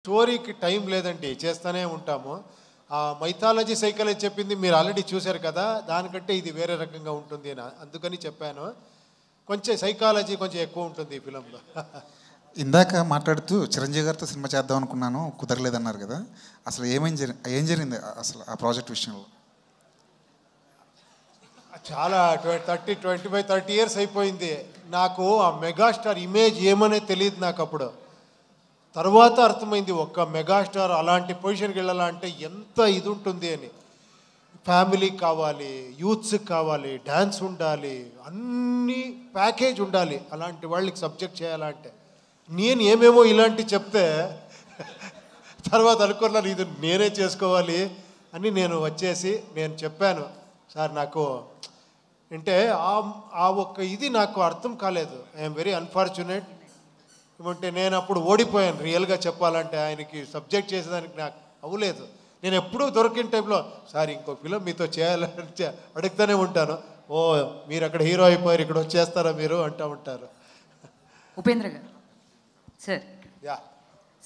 స్టోరీకి టైం లేదండి, చేస్తూనే ఉంటాము. ఆ మైథాలజీ సైకాలజీ చెప్పింది మీరు ఆల్రెడీ చూశారు కదా, దానికంటే ఇది వేరే రకంగా ఉంటుంది అని అందుకని చెప్పాను. కొంచెం సైకాలజీ కొంచెం ఎక్కువ ఉంటుంది ఈ ఫిలంలో. ఇందాక మాట్లాడుతూ చిరంజీవి గారితో సినిమా చేద్దాం అనుకున్నాను, కుదరలేదన్నారు కదా. అసలు ఏం జరిగింది అసలు ఆ ప్రాజెక్ట్ విషయంలో? చాలా 25-30 ఇయర్స్ అయిపోయింది. నాకు ఆ మెగాస్టార్ ఇమేజ్ ఏమనే తెలియదు నాకు అప్పుడు. తర్వాత అర్థమైంది ఒక్క మెగాస్టార్ అలాంటి పొజిషన్కి వెళ్ళాలంటే ఎంత ఇది ఉంటుంది అని. ఫ్యామిలీకి కావాలి, యూత్స్కి కావాలి, డ్యాన్స్ ఉండాలి, అన్ని ప్యాకేజ్ ఉండాలి అలాంటి వాళ్ళకి సబ్జెక్ట్ చేయాలంటే. నేను ఏమేమో ఇలాంటి చెప్తే తర్వాత అనుకున్నాను ఇది నేనే చేసుకోవాలి అని. నేను వచ్చేసి నేను చెప్పాను, సార్ నాకు అంటే ఆ ఒక్క ఇది నాకు అర్థం కాలేదు. I'm very unfortunate. ఏమంటే నేను అప్పుడు ఓడిపోయాను రియల్గా చెప్పాలంటే. ఆయనకి సబ్జెక్ట్ చేసేదానికి నాకు అవ్వలేదు. నేను ఎప్పుడూ దొరికిన టైంలో సార్ ఇంకో ఫిలం మీతో చేయాలని అడుగుతూనే ఉంటాను. ఓ మీరు అక్కడ హీరో అయిపోయారు, ఇక్కడ వచ్చేస్తారా మీరు అంటూ ఉంటారు. ఉపేంద్ర గారు సార్, యా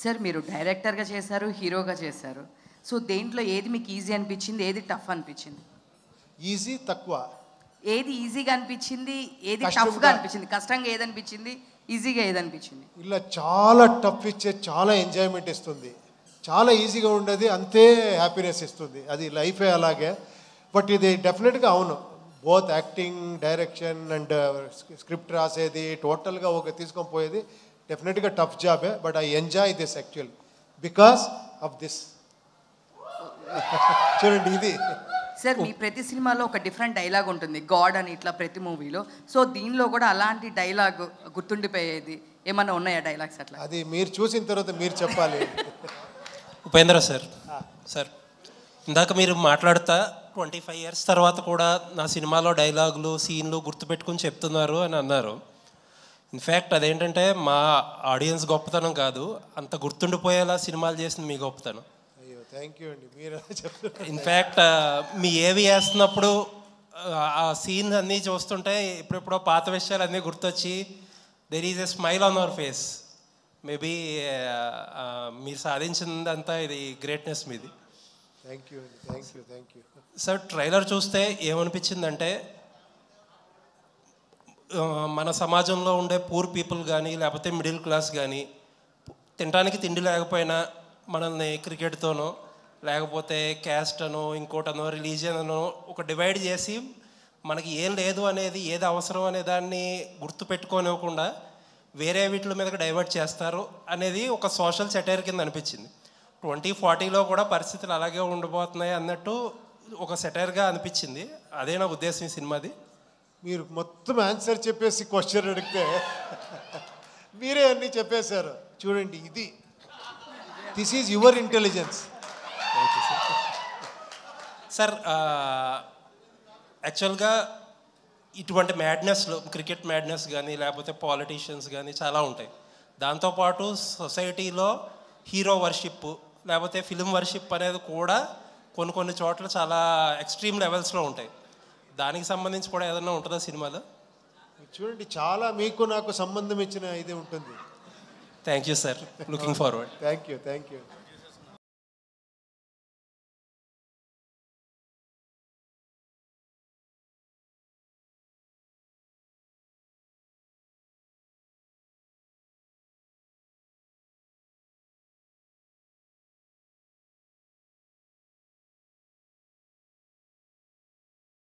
సార్ మీరు డైరెక్టర్గా చేశారు, హీరోగా చేశారు. సో దేంట్లో ఏది మీకు ఈజీ అనిపించింది, ఏది టఫ్ అనిపించింది? ఈజీ తక్కువ. ఏది ఈజీగా అనిపించింది, ఏది టఫ్గా అనిపించింది? కష్టంగా ఏది అనిపించింది, ఈజీగా ఏది అనిపించింది? ఇలా చాలా టఫ్ ఇచ్చే చాలా ఎంజాయ్మెంట్ ఇస్తుంది, చాలా ఈజీగా ఉండేది అంతే హ్యాపీనెస్ ఇస్తుంది. అది లైఫే అలాగే. బట్ ఇది డెఫినెట్గా అవును, both acting, direction and script రాసేది టోటల్గా ఒక తీసుకొని పోయేది డెఫినెట్గా టఫ్ జాబే. But I enjoy this actual because of this. చూడండి ఇది సార్ మీ ప్రతి సినిమాలో ఒక డిఫరెంట్ డైలాగ్ ఉంటుంది, గాడ్ అని ఇట్లా ప్రతి మూవీలో. సో దీనిలో కూడా అలాంటి డైలాగ్ గుర్తుండిపోయేది ఏమన్నా ఉన్నాయా డైలాగ్స్ అట్లా? అది మీరు చూసిన తర్వాత మీరు చెప్పాలి. ఉపేంద్ర సార్, సార్ ఇందాక మీరు మాట్లాడుతా 25 ఇయర్స్ తర్వాత కూడా నా సినిమాలో డైలాగులు, సీన్లు గుర్తుపెట్టుకుని చెప్తున్నారు అని అన్నారు. ఇన్ఫ్యాక్ట్ అదేంటంటే మా ఆడియన్స్ గొప్పతనం కాదు, అంత గుర్తుండిపోయేలా సినిమాలు చేసింది మీ గొప్పతనం. అయ్యో థ్యాంక్ యూ అండి, మీరు చెప్తున్నారు. ఇన్ఫ్యాక్ట్ మీ ఏవి వేస్తున్నప్పుడు ఆ సీన్ అన్నీ చూస్తుంటే ఇప్పుడెప్పుడో పాత విషయాలు అన్నీ గుర్తొచ్చి there is a smile on hour face. Maybe మీరు సాధించిందంతా ఇది గ్రేట్నెస్ మీది. థ్యాంక్ యూ అండి, థ్యాంక్ యూ. సార్ ట్రైలర్ చూస్తే ఏమనిపించిందంటే మన సమాజంలో ఉండే పూర్ పీపుల్ కానీ లేకపోతే మిడిల్ క్లాస్ కానీ తినడానికి తిండి లేకపోయినా మనల్ని క్రికెట్తోనో లేకపోతే క్యాస్ట్ అనో ఇంకోటనో రిలీజియన్ అనో ఒక డివైడ్ చేసి మనకి ఏం లేదు అనేది, ఏది అవసరం అనే దాన్ని గుర్తుపెట్టుకోనివ్వకుండా వేరే వీటి మీదకి డైవర్ట్ చేస్తారు అనేది ఒక సోషల్ సెటైర్ కింద అనిపించింది. 2040లో కూడా పరిస్థితులు అలాగే ఉండబోతున్నాయి అన్నట్టు ఒక సెటైర్గా అనిపించింది. అదే నా ఉద్దేశం ఈ సినిమాది. మీరు మొత్తం ఆన్సర్ చెప్పేసి క్వశ్చన్ అడిగితే మీరే అన్నీ చెప్పేశారు. చూడండి ఇది, this is your intelligence. Sir యాక్చువల్గా ఇటువంటి మ్యాడ్నెస్లో క్రికెట్ మ్యాడ్నెస్ కానీ లేకపోతే పాలిటీషియన్స్ కానీ చాలా ఉంటాయి. దాంతోపాటు సొసైటీలో హీరో వర్షిప్ లేకపోతే ఫిలిం వర్షిప్ అనేది కూడా కొన్ని చోట్ల చాలా ఎక్స్ట్రీమ్ లెవెల్స్లో ఉంటాయి. దానికి సంబంధించి కూడా ఏదైనా ఉంటుందా సినిమాలో? చూడండి చాలా మీకు నాకు సంబంధం ఇచ్చిన ఇది ఉంటుంది. Thank you sir, looking forward. Thank you.